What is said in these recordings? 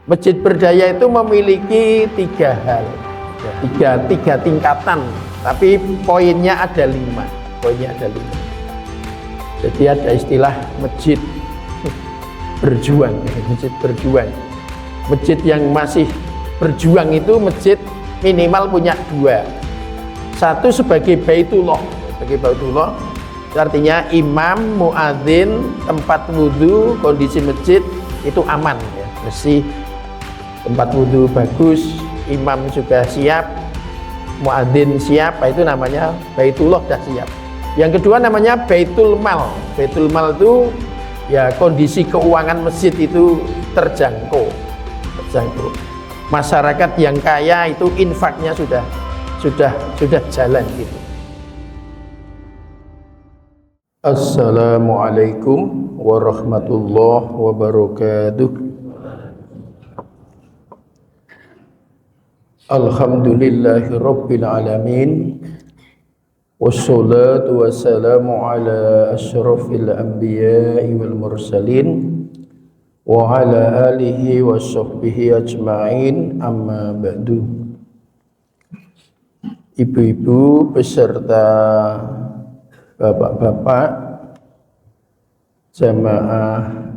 Masjid Berdaya itu memiliki tiga hal, tiga tingkatan, tapi poinnya ada 5. Jadi ada istilah masjid berjuang, masjid yang masih berjuang itu masjid minimal punya 2. Satu sebagai baitullah, artinya imam, muadzin, tempat wudhu, kondisi masjid itu aman ya, bersih, tempat wudhu bagus, imam juga siap, muadzin siap, itu namanya baitullah, dah siap. Yang kedua namanya baitul mal. Baitul mal itu ya kondisi keuangan masjid itu terjangkau. Masyarakat yang kaya itu infaknya sudah jalan gitu. Assalamualaikum warahmatullahi wabarakatuh. Alhamdulillahi rabbil alamin. Wassalatu wassalamu ala asyrafil anbiya'i wal mursalin wa ala alihi wa sahbihi ajma'in, amma ba'du. Ibu-ibu beserta bapak-bapak jamaah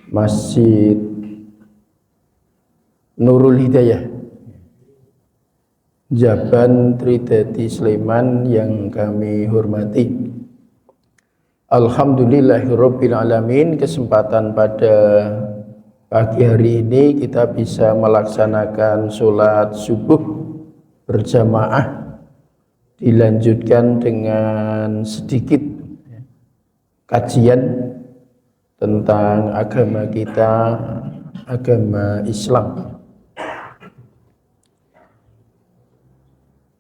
Masjid Nurul Hidayah Jaban Tridadi Sleman yang kami hormati, alhamdulillahirabbil alamin, kesempatan pada pagi hari ini kita bisa melaksanakan sholat subuh berjamaah, dilanjutkan dengan sedikit kajian tentang agama kita, agama Islam.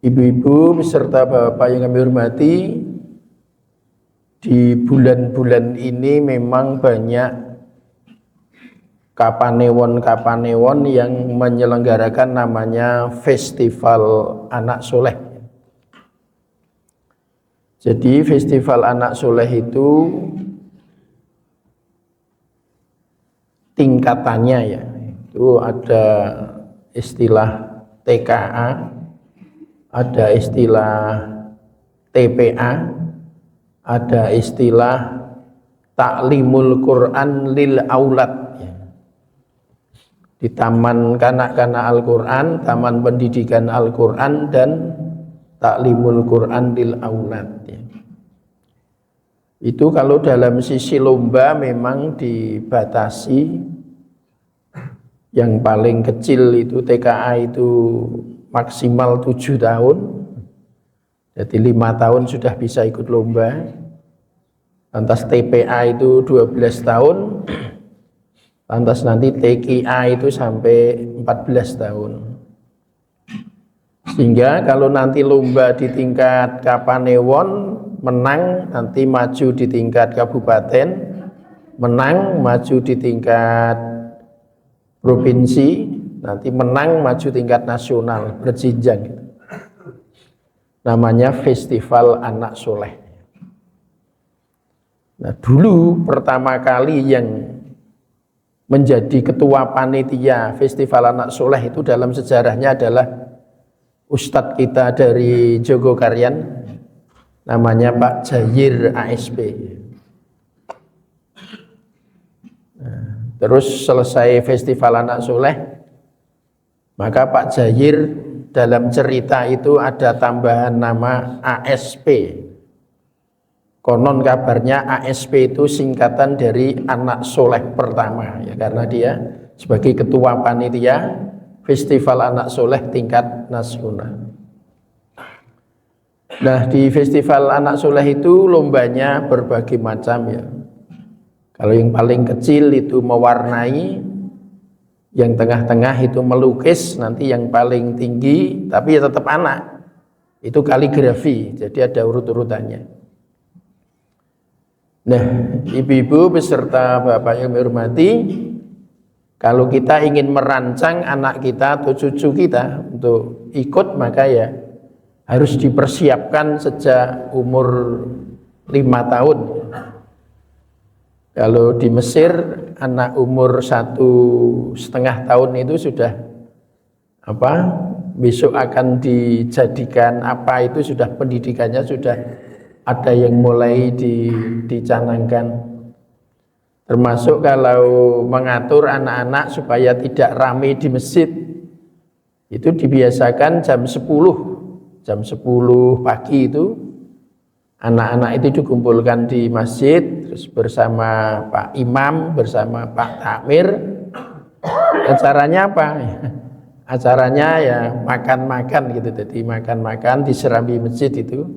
Ibu-ibu beserta bapak yang kami hormati, di bulan-bulan ini memang banyak kapanewon yang menyelenggarakan namanya Festival Anak Soleh. Jadi Festival Anak Soleh itu tingkatannya ya, itu ada istilah TKA, ada istilah TPA, ada istilah Taklimul Quran lil Aulad. Di taman kanak-kanak Al-Quran, taman pendidikan Al-Quran, dan Taklimul Quran lil Aulad. Itu kalau dalam sisi lomba memang dibatasi. Yang paling kecil itu TKA itu maksimal 7 tahun, jadi 5 tahun sudah bisa ikut lomba. Lantas TPA itu 12 tahun, lantas nanti TKA itu sampai 14 tahun. Sehingga kalau nanti lomba di tingkat Kapanewon menang, nanti maju di tingkat kabupaten, menang maju di tingkat provinsi, nanti menang maju tingkat nasional, berjenjang. Namanya Festival Anak Soleh. Nah, dulu pertama kali yang menjadi ketua panitia Festival Anak Soleh itu dalam sejarahnya adalah Ustadz kita dari Jogokarian, namanya Pak Jayir ASP. Nah, terus selesai Festival Anak Soleh, maka Pak Jayir dalam cerita itu ada tambahan nama ASP. Konon kabarnya ASP itu singkatan dari Anak Soleh Pertama, ya, karena dia sebagai ketua panitia Festival Anak Soleh tingkat nasional. Nah, di Festival Anak Soleh itu lombanya berbagai macam ya. Kalau yang paling kecil itu mewarnai, yang tengah-tengah itu melukis, nanti yang paling tinggi tapi ya tetap anak itu kaligrafi, jadi ada urut-urutannya. Nah, ibu-ibu beserta bapak yang dihormati, kalau kita ingin merancang anak kita atau cucu kita untuk ikut, maka ya harus dipersiapkan sejak umur 5 tahun. Kalau di Mesir anak umur 1,5 tahun itu sudah besok akan dijadikan apa, itu sudah pendidikannya sudah ada yang mulai dicanangkan. Termasuk kalau mengatur anak-anak supaya tidak ramai di masjid, itu dibiasakan jam 10 pagi itu anak-anak itu dikumpulkan di masjid, terus bersama Pak Imam, bersama Pak Takmir. Acaranya apa? Acaranya ya makan-makan gitu, jadi makan-makan di serambi masjid itu.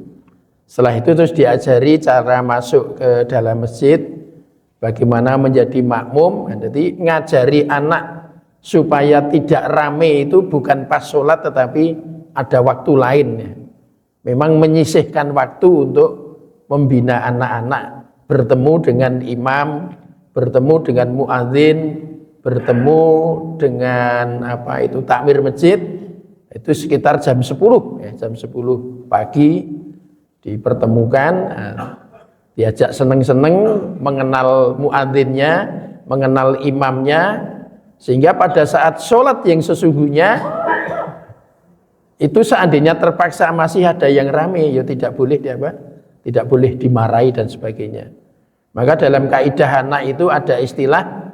Setelah itu terus diajari cara masuk ke dalam masjid, bagaimana menjadi makmum. Jadi ngajari anak supaya tidak rame itu bukan pas sholat, tetapi ada waktu lain ya. Memang menyisihkan waktu untuk membina anak-anak, bertemu dengan imam, bertemu dengan muadzin, bertemu dengan takmir masjid, itu sekitar jam 10 ya, jam 10 pagi dipertemukan, diajak seneng-seneng mengenal muadzinnya, mengenal imamnya, sehingga pada saat sholat yang sesungguhnya itu seandainya terpaksa masih ada yang rame, ya tidak boleh tidak boleh dimarahi dan sebagainya. Maka dalam kaidah anak itu ada istilah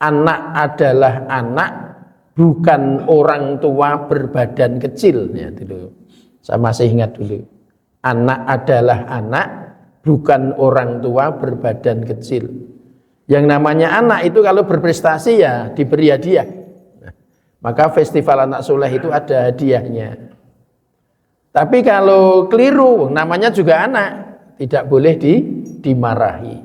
anak adalah anak, bukan orang tua berbadan kecil ya dulu. Saya masih ingat dulu. Anak adalah anak, bukan orang tua berbadan kecil. Yang namanya anak itu kalau berprestasi ya diberi hadiah. Maka festival anak soleh itu ada hadiahnya. Tapi kalau keliru, namanya juga anak, tidak boleh dimarahi.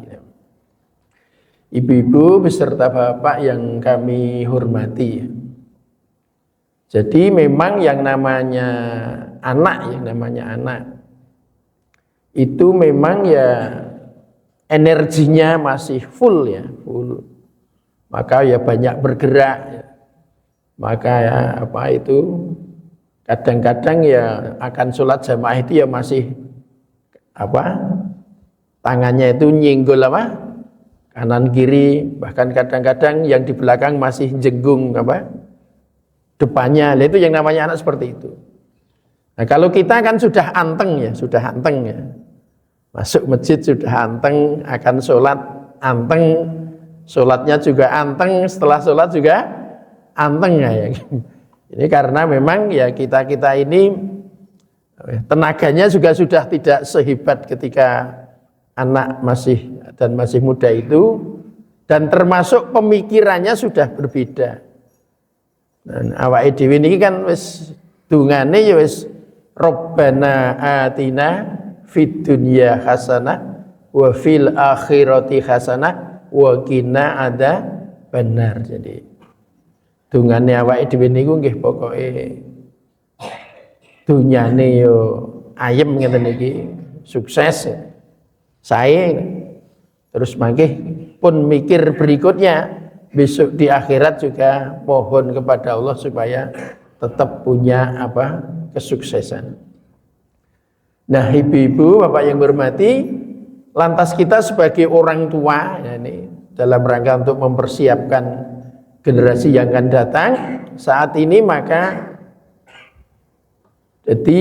Ibu-ibu beserta bapak yang kami hormati. Jadi memang yang namanya anak itu memang ya energinya masih full. Maka ya banyak bergerak ya. Maka ya kadang-kadang ya akan sholat jamaah itu ya masih tangannya itu nyinggol kanan kiri, bahkan kadang-kadang yang di belakang masih jenggung depannya. Itu yang namanya anak seperti itu. Nah, kalau kita kan sudah anteng ya, masuk masjid sudah anteng, akan sholat anteng, sholatnya juga anteng, setelah sholat juga anteng ya. Ini karena memang ya kita ini tenaganya juga sudah tidak sehebat ketika anak masih muda itu, dan termasuk pemikirannya sudah berbeda. Dan awake dhewe niki kan wis dungane ya wis Rabbana atina fid dunya hasanah wa fil akhirati hasanah wa qina adzabannar. Jadi dungane awake dhewe niku nggih pokoke dunyane yo ayem ngeten iki, sukses sae, terus mangke pun mikir berikutnya besok di akhirat juga mohon kepada Allah supaya tetap punya kesuksesan. Nah, ibu-ibu, bapak yang berhormati, lantas kita sebagai orang tua ya, ini dalam rangka untuk mempersiapkan generasi yang akan datang saat ini, maka jadi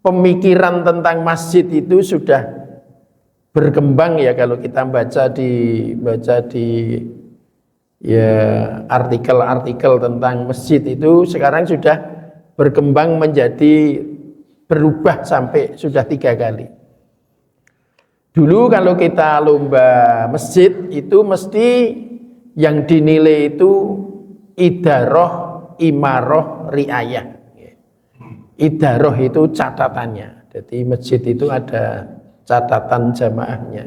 pemikiran tentang masjid itu sudah berkembang ya. Kalau kita baca di ya artikel-artikel tentang masjid itu sekarang sudah berkembang menjadi berubah sampai sudah 3 kali. Dulu kalau kita lomba masjid itu mesti yang dinilai itu idaroh, imaroh, riayah. Idaroh itu catatannya. Jadi masjid itu ada catatan jamaahnya.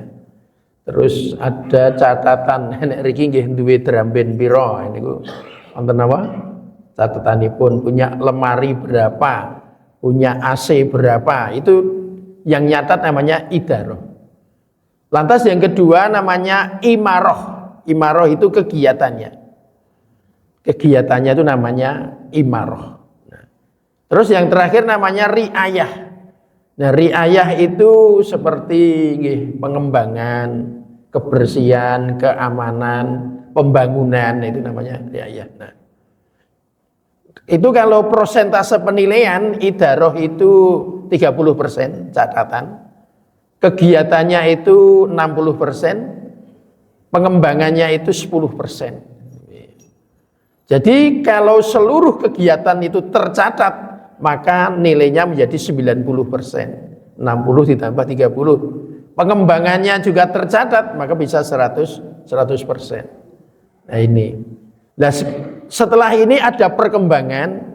Terus ada catatan nek riki nggih duwe dramben pira niku wonten napa? Catatanipun punya lemari berapa, punya AC berapa, itu yang nyatat namanya idaroh. Lantas yang kedua namanya imaroh. Imaroh itu kegiatannya. Kegiatannya itu namanya imaroh. Nah, terus yang terakhir namanya riayah. Nah, riayah itu seperti pengembangan, kebersihan, keamanan, pembangunan, itu namanya riayah. Nah, itu kalau persentase penilaian idaroh itu 30% catatan, kegiatannya itu 60%, pengembangannya itu 10%. Jadi kalau seluruh kegiatan itu tercatat, maka nilainya menjadi 90%. 60 ditambah 30. Pengembangannya juga tercatat, maka bisa 100%. Nah ini. Nah, setelah ini ada perkembangan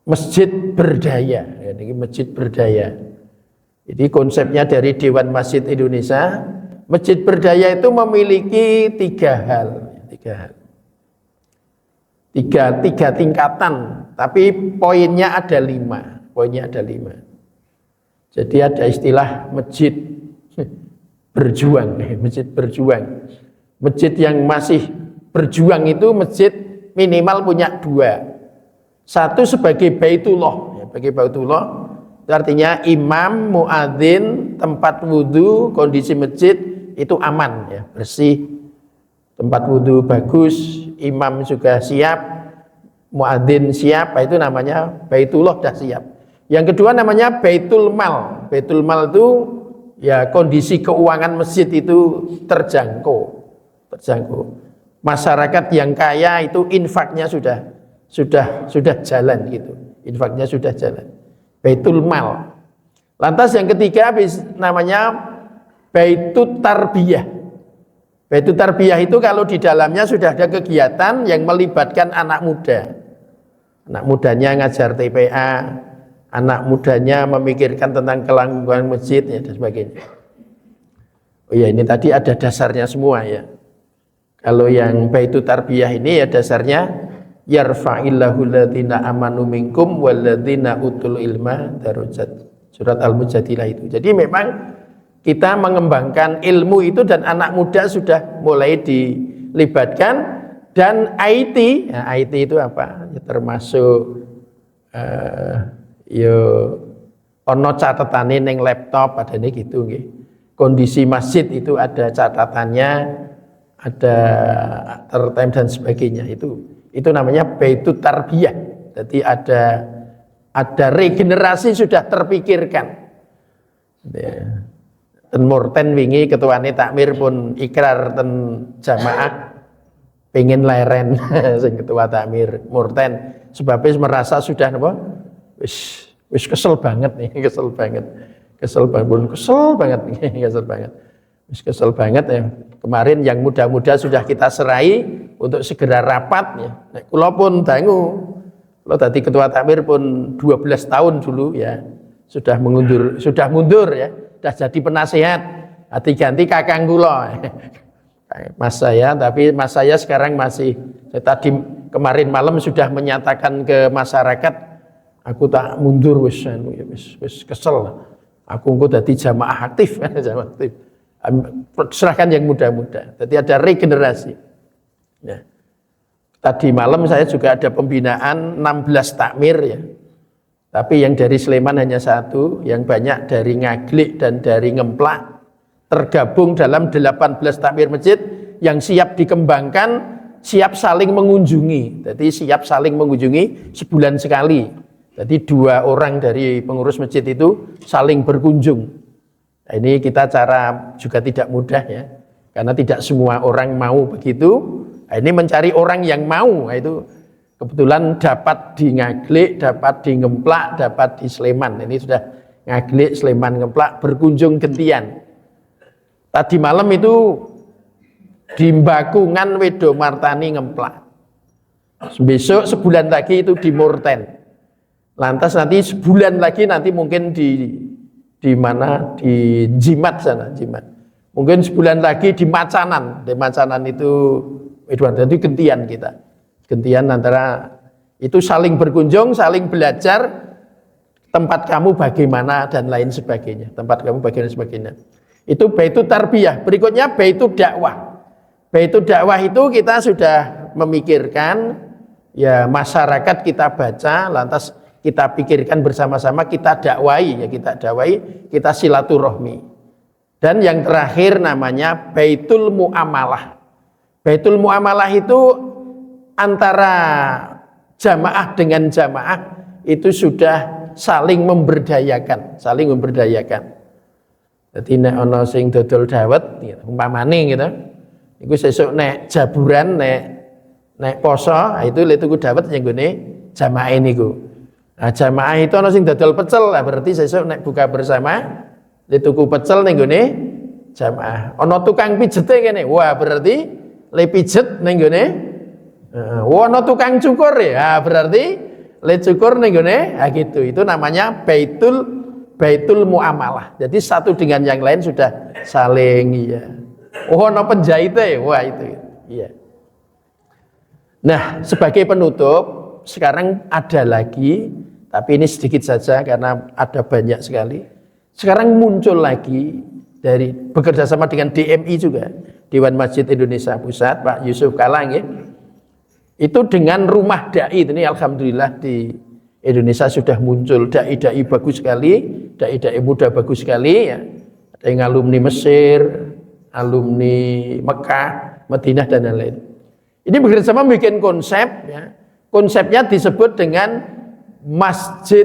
masjid berdaya. Ini masjid berdaya. Jadi konsepnya dari Dewan Masjid Indonesia, masjid berdaya itu memiliki tiga hal. Tiga tingkatan, tapi poinnya ada 5. Jadi ada istilah masjid berjuang, masjid berjuang. Masjid yang masih berjuang itu masjid minimal punya 2. Satu sebagai baitullah, sebagai baitullah, itu artinya imam, muadzin, tempat wudhu, kondisi masjid itu aman, ya, bersih, tempat wudhu bagus, imam juga siap, muadzin siap, itu namanya baitullah dah siap. Yang kedua namanya baitul mal. Baitul mal itu ya kondisi keuangan masjid itu terjangkau. Masyarakat yang kaya itu infaknya sudah jalan gitu. Infaknya sudah jalan. Baitul mal. Lantas yang ketiga namanya baitut tarbiyah. Baitul tarbiyah itu kalau di dalamnya sudah ada kegiatan yang melibatkan anak muda. Anak mudanya ngajar TPA, anak mudanya memikirkan tentang kelangsungan masjid, ya, dan sebagainya. Oh ya, ini tadi ada dasarnya semua, ya. Kalau yang baitul tarbiyah ini ya dasarnya yarfa'illahu alladziina amanu minkum walladziina utul ilma darajat. Surat Al-Mujadilah itu. Jadi memang kita mengembangkan ilmu itu dan anak muda sudah mulai dilibatkan. Dan IT, ya, IT itu apa? Ya, termasuk ono catatane ning laptop adane gitu nggih. Kondisi masjid itu ada catatannya, ada tertime dan sebagainya. Itu namanya baitut tarbiyah. Jadi ada regenerasi sudah terpikirkan. Ya. Ten Murten wingi ketuane takmir pun ikrar ten jamaah pengen leren sing ketua takmir Murten sebabnya merasa sudah apa wis kesel banget nih, kesel banget kesel banget ya. Kemarin yang muda-muda sudah kita serai untuk segera rapat ya. Nek kula pun dangu, kula tadi ketua takmir pun 12 tahun dulu ya, sudah mundur ya, sudah jadi penasehat, ganti kakang kula. Mas saya, tapi mas saya sekarang masih, tadi kemarin malam sudah menyatakan ke masyarakat, aku tak mundur wis kesel. Aku engko dadi jamaah aktif, jamaah aktif. Serahkan yang muda-muda. Jadi ada regenerasi. Ya. Tadi malam saya juga ada pembinaan 16 takmir ya. Tapi yang dari Sleman hanya 1, yang banyak dari Ngaglik dan dari Ngemplak. Tergabung dalam 18 takmir masjid yang siap dikembangkan, siap saling mengunjungi. Jadi siap saling mengunjungi sebulan sekali. Jadi 2 orang dari pengurus masjid itu saling berkunjung. Nah, ini kita cara juga tidak mudah ya, karena tidak semua orang mau begitu. Nah, ini mencari orang yang mau. Nah, itu kebetulan dapat di Ngaglik, dapat di Ngemplak, dapat di Sleman. Ini sudah Ngaglik, Sleman, Ngemplak berkunjung gantian. Tadi malam itu di Bakungan Wedo Martani Ngemplak. Besok sebulan lagi itu di Murten. Lantas nanti sebulan lagi nanti mungkin di mana, di Jimat sana, Jimat. Mungkin sebulan lagi di Macanan. Di Macanan itu itu gantian kita. Gantian antara itu saling berkunjung, saling belajar tempat kamu bagaimana dan lain sebagainya. Tempat kamu bagaimana sebagainya. Itu baitul tarbiyah. Berikutnya baitul dakwah. Baitul dakwah itu kita sudah memikirkan ya, masyarakat kita baca, lantas kita pikirkan bersama-sama, kita dakwai ya, kita silaturahmi. Dan yang terakhir namanya Baitul Muamalah. Baitul Muamalah itu antara jamaah dengan jamaah itu sudah saling memberdayakan, Jadi nek ana sing dodol dawet gitu, umpamane gitu. Iku sesuk nek jaburan nek poso itu le tuku dawet yang gone jamaah niku. Nah, jamaah itu ana sing dodol pecel, berarti sesuk nek buka bersama le tuku pecel ning gone jamaah. Ana tukang pijete kene. Wah, berarti le pijet ning gone ana tukang cukur ya. Berarti le cukur ning gone gitu. Itu namanya Baitul Muamalah. Jadi satu dengan yang lain sudah saling iya. Ana penjahite. Wah, itu. Iya. Nah, sebagai penutup, sekarang ada lagi, tapi ini sedikit saja karena ada banyak sekali. Sekarang muncul lagi dari bekerja sama dengan DMI juga, Dewan Masjid Indonesia Pusat, Pak Yusuf Kalang ya. Itu dengan rumah dai, ini alhamdulillah di Indonesia sudah muncul dai-dai bagus sekali, dai-dai muda bagus sekali ya. Ada yang alumni Mesir, alumni Mekah, Madinah dan lain-lain. Ini bekerja sama bikin konsep ya. Konsepnya disebut dengan masjid,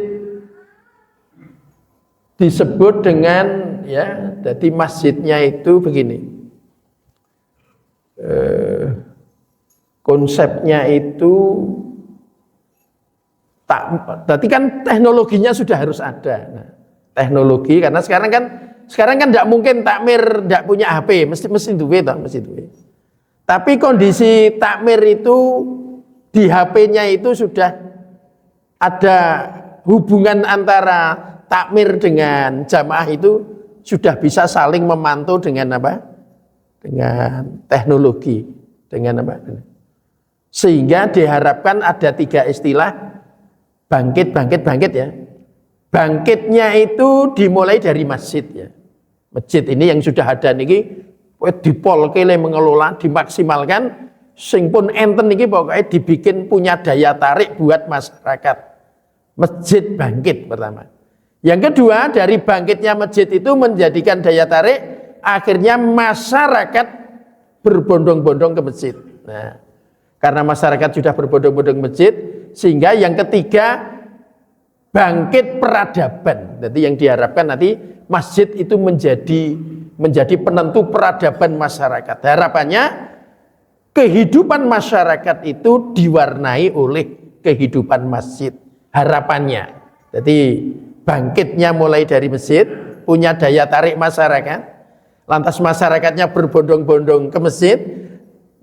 disebut dengan ya, jadi masjidnya itu begini. Konsepnya itu berarti kan teknologinya sudah harus ada. Nah, teknologi karena sekarang kan tidak mungkin takmir tidak punya HP, mesti duwe toh, mesti duwe. Tapi kondisi takmir itu di HP-nya itu sudah ada hubungan antara takmir dengan jamaah itu sudah bisa saling memantau dengan apa? Dengan teknologi, dengan apa? Sehingga diharapkan ada 3 istilah bangkit ya. Bangkitnya itu dimulai dari masjid ya. Masjid ini yang sudah ada niki dipolke le mengelola, dimaksimalkan sing pun enten niki pokoknya dibikin punya daya tarik buat masyarakat. Masjid bangkit pertama. Yang kedua, dari bangkitnya masjid itu menjadikan daya tarik, akhirnya masyarakat berbondong-bondong ke masjid. Nah, karena masyarakat sudah berbondong-bondong ke masjid, sehingga yang ketiga bangkit peradaban. Jadi yang diharapkan nanti masjid itu menjadi penentu peradaban masyarakat. Harapannya kehidupan masyarakat itu diwarnai oleh kehidupan masjid. Harapannya. Jadi bangkitnya mulai dari masjid, punya daya tarik masyarakat. Lantas masyarakatnya berbondong-bondong ke masjid,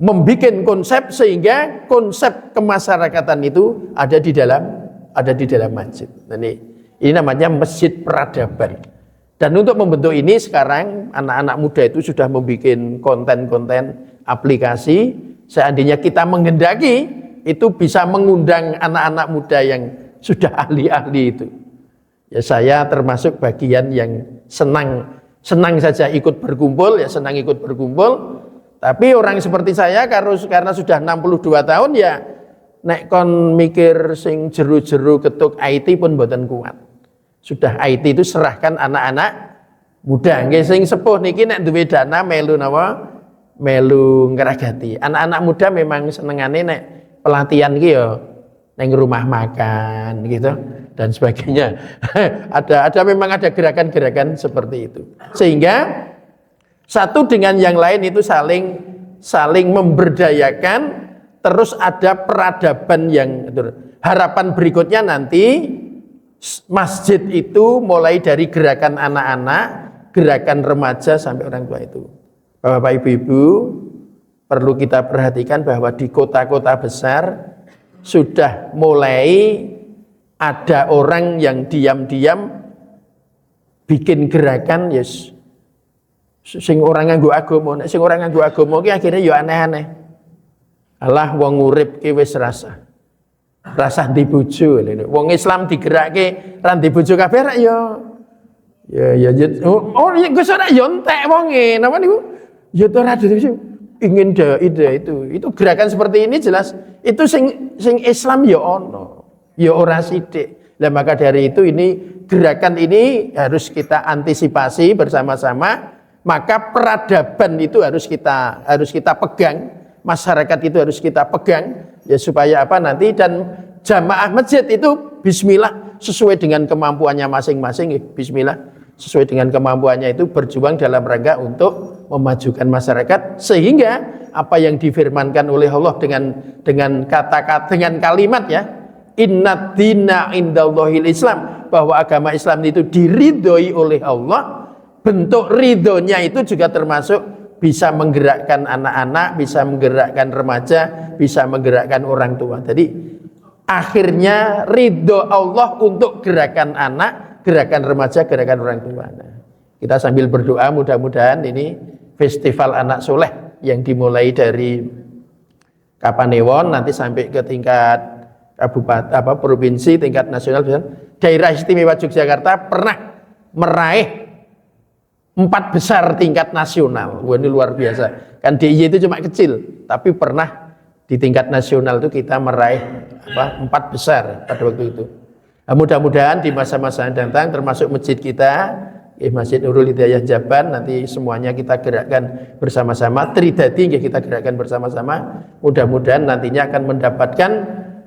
membuat konsep sehingga konsep kemasyarakatan itu ada di dalam masjid. Nah, ini namanya masjid peradaban. Dan untuk membentuk ini sekarang anak-anak muda itu sudah membuat konten-konten aplikasi. Seandainya kita menghendaki itu bisa mengundang anak-anak muda yang sudah ahli-ahli itu. Ya saya termasuk bagian yang senang saja ikut berkumpul, ya senang ikut berkumpul. Tapi orang seperti saya karena sudah 62 tahun ya nek kon mikir sing jeru-jeru ketuk IT pun mboten kuat. Sudah IT itu serahkan anak-anak muda. Nggih sing sepuh niki nek duwe dana melu napa? Melu ngragati. Anak-anak muda memang senengane nek pelatihan ki ya ning rumah makan gitu dan sebagainya. memang ada gerakan-gerakan seperti itu. Sehingga satu dengan yang lain itu saling memberdayakan, terus ada peradaban yang harapan berikutnya nanti masjid itu mulai dari gerakan anak-anak, gerakan remaja sampai orang tua itu. Bapak Ibu-ibu, perlu kita perhatikan bahwa di kota-kota besar sudah mulai ada orang yang diam-diam bikin gerakan yes. Sing orang nganggo agama, sing orang nganggo agama ki akhirnya ya aneh-aneh. Alah wong urip ki wis rasa ndi bojo. Wong Islam digerakke ra ndi bojo kabeh ra ya. Ya oh Gus ora ya entek wonge. Napa niku? Ya ora ingin ide itu gerakan seperti ini jelas itu sing Islam ya ono. Ya ora sithik. Nah maka dari itu ini gerakan ini harus kita antisipasi bersama-sama maka peradaban itu harus kita pegang, masyarakat itu harus kita pegang, ya supaya apa nanti, dan jamaah masjid itu bismillah sesuai dengan kemampuannya masing-masing, bismillah sesuai dengan kemampuannya itu berjuang dalam rangka untuk memajukan masyarakat, sehingga apa yang difirmankan oleh Allah dengan kata-kata, dengan kalimat ya, innad dina indallahil Islam, bahwa agama Islam itu diridhoi oleh Allah. Bentuk ridhonya itu juga termasuk bisa menggerakkan anak-anak, bisa menggerakkan remaja, bisa menggerakkan orang tua. Jadi akhirnya ridho Allah untuk gerakan anak, gerakan remaja, gerakan orang tua. Nah, kita sambil berdoa mudah-mudahan ini festival anak soleh yang dimulai dari Kapanewon nanti sampai ke tingkat kabupaten, provinsi, tingkat nasional. Daerah Istimewa Yogyakarta pernah meraih 4 besar tingkat nasional. Wah, ini luar biasa. Kan DIY itu cuma kecil, tapi pernah di tingkat nasional itu kita meraih 4 besar pada waktu itu. Nah, mudah-mudahan di masa-masa yang datang, termasuk masjid kita, Masjid Nurul Hidayah Jaban, nanti semuanya kita gerakkan bersama-sama. Tridadi kita gerakkan bersama-sama. Mudah-mudahan nantinya akan mendapatkan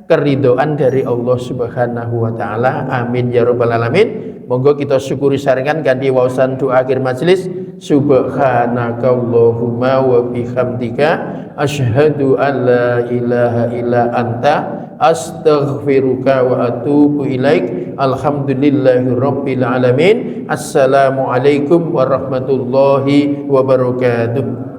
keridhaan dari Allah Subhanahu wa taala. Amin ya rabbal alamin. Monggo kita syukuri sarengan ganti wawasan doa akhir majelis. Subhanakallahumma wa bihamdika asyhadu an la ilaha illa anta astaghfiruka wa atubu ilaik. Alhamdulillahi rabbil alamin. Assalamualaikum warahmatullahi wabarakatuh.